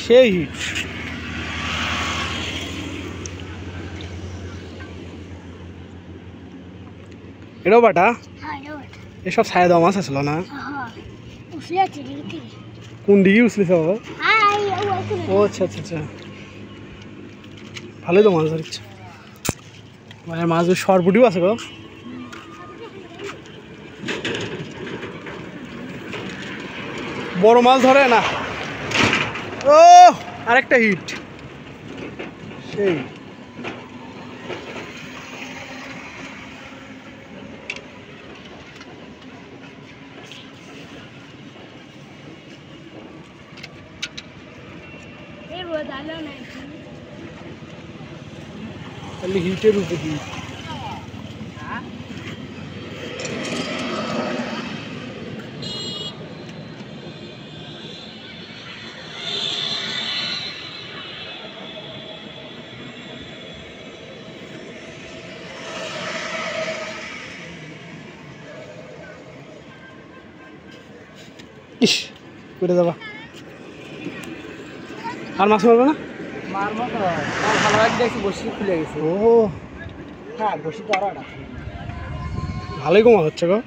সেই হিট। এটাও বাটা? এসব ছায়া দেওয়া মাছ আসলো না? কোন দিকে উঠলিস? ও আচ্ছা আচ্ছা আচ্ছা, ভালোই তো মাছ ধরছে। মানে মাছ সরপুটিও আছে গো। বড় মাছ ধরে না। ও আরেকটা হিট, সেই। খালি হিটের উপর হিট। ইস করে যাবা। আর মাছ মারবে না? মারবো তো, ভালো লাগে দেখছি বসি খুলে গেছে। ও হ্যাঁ, বসি তো আরো ভালোই কমা হচ্ছে গো।